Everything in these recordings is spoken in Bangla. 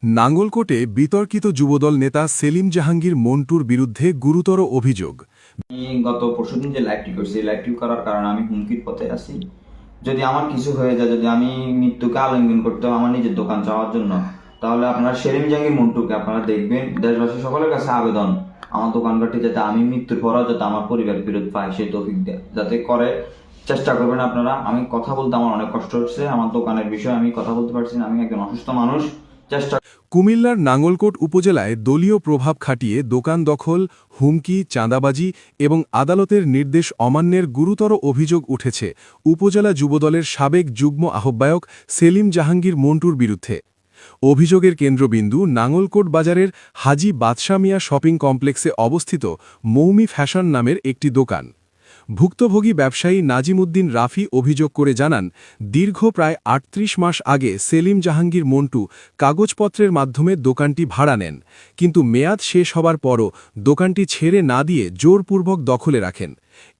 নাঙ্গলকোটে বিতর্কিত যুবদল নেতা সেলিম জাহাঙ্গীর মন্টুর বিরুদ্ধে গুরুতর অভিযোগ। আমি গত পরশুদিন যে লাইভটি করছি, লাইভটি করার কারণে আমি হুমকির পথে আছি। যদি আমার কিছু হয়ে যায়, যদি আমি মৃত্যুকে আলিঙ্গন করতে আমার নিজের দোকান চাওয়ার জন্য, তাহলে আপনারা সেলিম জাহাঙ্গীর মন্টুকে আপনারা দেখবেন। দেশবাসী সকলের কাছে আবেদন, আমার দোকানঘরটি যাতে আমি মৃত্যুর পরও যাতে আমার পরিবার ফেরত পায় সেই তৌফিক যাতে করে চেষ্টা করবেন আপনারা। আমি কথা বলতে আমার অনেক কষ্ট হচ্ছে, আমার দোকানের বিষয়ে আমি কথা বলতে পারছি না, আমি একজন অসুস্থ মানুষ। কুমিল্লার নাঙ্গলকোট উপজেলায় দলীয় প্রভাব খাটিয়ে দোকান দখল, হুমকি, চাঁদাবাজি এবং আদালতের নির্দেশ অমান্যের গুরুতর অভিযোগ উঠেছে উপজেলা যুবদলের সাবেক যুগ্ম আহ্বায়ক সেলিম জাহাঙ্গীর মন্টুর বিরুদ্ধে। অভিযোগের কেন্দ্রবিন্দু নাঙ্গলকোট বাজারের হাজী বাদশা মিয়া শপিং কমপ্লেক্সে অবস্থিত মৌমি ফ্যাশন নামের একটি দোকান। ভুক্তভোগী ব্যবসায়ী নাজিমুদ্দিন রাফি অভিযোগ করে জানান, দীর্ঘ প্রায় ৩৮ মাস আগে সেলিম জাহাঙ্গীর মন্টু কাগজপত্রের মাধ্যমে দোকানটি ভাড়া নেন, কিন্তু মেয়াদ শেষ হবার পরও দোকানটি ছেড়ে না দিয়ে জোরপূর্বক দখলে রাখেন।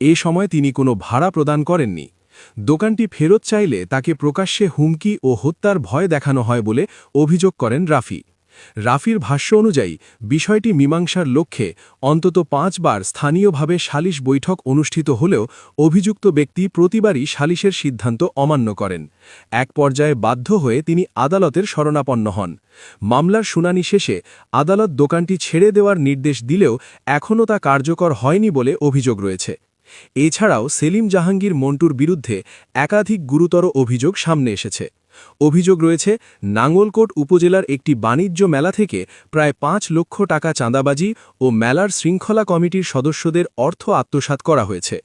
এ সময় তিনি কোনো ভাড়া প্রদান করেননি। দোকানটি ফেরত চাইলে তাকে প্রকাশ্যে হুমকি ও হত্যার ভয় দেখানো হয় বলে অভিযোগ করেন রাফি। রাফির ভাষ্য অনুযায়ী বিষয়টি মীমাংসার লক্ষ্যে অন্তত ৫ বার স্থানীয়ভাবে সালিশ বৈঠক অনুষ্ঠিত হলেও অভিযুক্ত ব্যক্তি প্রতিবারই সালিশের সিদ্ধান্ত অমান্য করেন। এক পর্যায়ে বাধ্য হয়ে তিনি আদালতের শরণাপন্ন হন। মামলার শুনানি শেষে আদালত দোকানটি ছেড়ে দেওয়ার নির্দেশ দিলেও এখনও তা কার্যকর হয়নি বলে অভিযোগ রয়েছে। এছাড়াও সেলিম জাহাঙ্গীর মন্টুর বিরুদ্ধে একাধিক গুরুতর অভিযোগ সামনে এসেছে। অভিযোগ রয়েছে, নাঙ্গলকোট উপজেলার একটি বাণিজ্য মেলা থেকে প্রায় ৫ লক্ষ টাকা চাঁদাবাজি ও মেলার শৃঙ্খলা কমিটির সদস্যদের অর্থ আত্মসাৎ করা হয়েছে।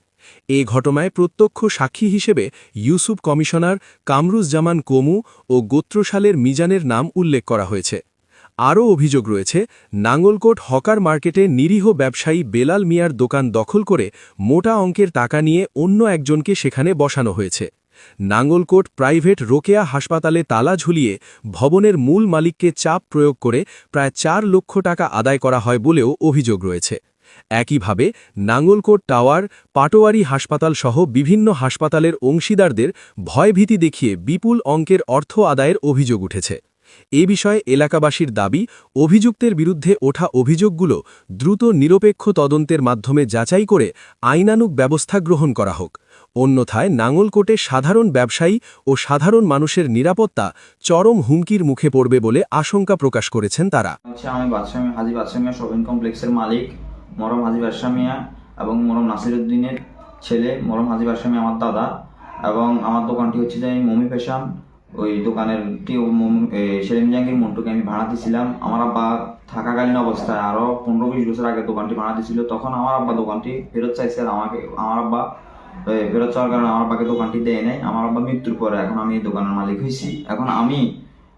এ ঘটনায় প্রত্যক্ষ সাক্ষী হিসেবে ইউসুফ কমিশনার, কামরুজ্জামান কমু ও গোত্রশালের মিজানের নাম উল্লেখ করা হয়েছে। আরও অভিযোগ রয়েছে, নাঙ্গলকোট হকার মার্কেটে নিরীহ ব্যবসায়ী বেলাল মিয়ার দোকান দখল করে মোটা অঙ্কের টাকা নিয়ে অন্য একজনকে সেখানে বসানো হয়েছে। নাঙ্গলকোট প্রাইভেট রোকেয়া হাসপাতালে তালা ঝুলিয়ে ভবনের মূল মালিককে চাপ প্রয়োগ করে প্রায় ৪ লক্ষ টাকা আদায় করা হয় বলেও অভিযোগ রয়েছে। একইভাবে নাঙ্গলকোট টাওয়ার, পাটোয়ারি হাসপাতাল সহ বিভিন্ন হাসপাতালের অংশীদারদের ভয়ভীতি দেখিয়ে বিপুল অঙ্কের অর্থ আদায়ের অভিযোগ উঠেছে। এ বিষয়ে এলাকাবাসীর দাবি, অভিযুক্তের বিরুদ্ধে ওঠা অভিযোগগুলো দ্রুত নিরপেক্ষ তদন্তের মাধ্যমে যাচাই করে আইনানুগ ব্যবস্থা গ্রহণ করা হোক। অন্যথায় নাঙ্গলকোটে সাধারণ ব্যবসায়ী ও সাধারণ মানুষের নিরাপত্তা চরম হুমকির মুখে পড়বে বলে আশঙ্কা প্রকাশ করেছেন তারা। আমি হাজী বাদশা মিয়া শপিং কমপ্লেক্সের মালিক মরম হাজী বাদশা মিয়া এবং মরম নাসিরউদ্দিনের ছেলে মরম হাজী বাদশা মিয়া আমার দাদা, এবং আমার দোকানটি হচ্ছে যে মৌমি ফ্যাশন। ওই দোকানের সেলিম জাহাঙ্গীর মন্টুকে আমি ভাড়া দিয়েছিলাম। আমার আব্বা থাকাকালীন অবস্থায় আরো 15-20 বছর আগে দোকানটি ভাড়া দিয়েছিল। তখন আমার আব্বা দোকানটি ফেরত চাইছে, আমার আব্বা ফেরত চাওয়ার কারণে আমার আব্বাকে দোকানটি দেয় নাই। আমার আব্বা মৃত্যুর পরে এখন আমি এই দোকানের মালিক হয়েছি। এখন আমি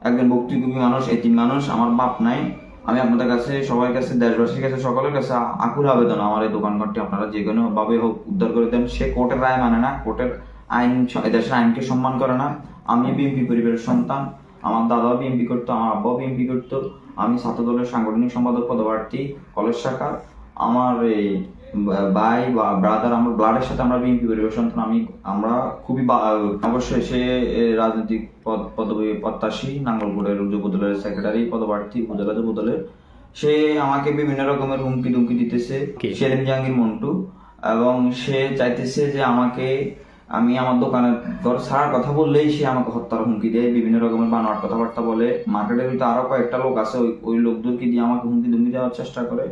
একজন ভুক্তভোগী মানুষ, এতিম মানুষ, আমার বাপ নাই। আমি আপনাদের কাছে, সবার কাছে, দেশবাসীর কাছে, সকলের কাছে আকুল আবেদন, আমার এই দোকানঘরটি আপনারা যে কোনো ভাবে হোক উদ্ধার করে দেন। সে কোর্টের রায় মানে না, কোর্টের আইন, দেশের আইনকে সম্মান করে না। আমি বিএনপি পরিবারের সন্তান, আমার দাদাও বিএনপি করতো, আমার আব্বাও বিএনপি করতো। আমি ছাত্র দলের সাংগঠনিক সম্পাদক পদপ্রার্থী কলেজ শাখার। আমার এই ভাই বা ব্রাদার, আমার ব্লাডের সাথে আমরা বিএনপি পরিবার সন্তান। আমরা খুবই অবশ্যই সে রাজনৈতিক পদবী প্রত্যাশী, নাঙ্গলকোটের যুবদলের সেক্রেটারি পদপ্রার্থী উপজেলা যুবদলের। সে আমাকে বিভিন্ন রকমের হুমকি দুমকি দিতেছে, সেলিম জাহাঙ্গীর মন্টু, এবং সে চাইতেছে যে আমি আমার দোকানের ঘর ছাড়ার কথা বললেই সে আমাকে হত্যার হুমকি দেয়, বিভিন্ন রকমের বানোয়াট কথাবার্তা বলে। মার্কেটের ভিতরে আরো কয়েকটা লোক আছে, ওই লোকদেরকে দিয়ে আমাকে হুমকি দুমকি দেওয়ার চেষ্টা করে।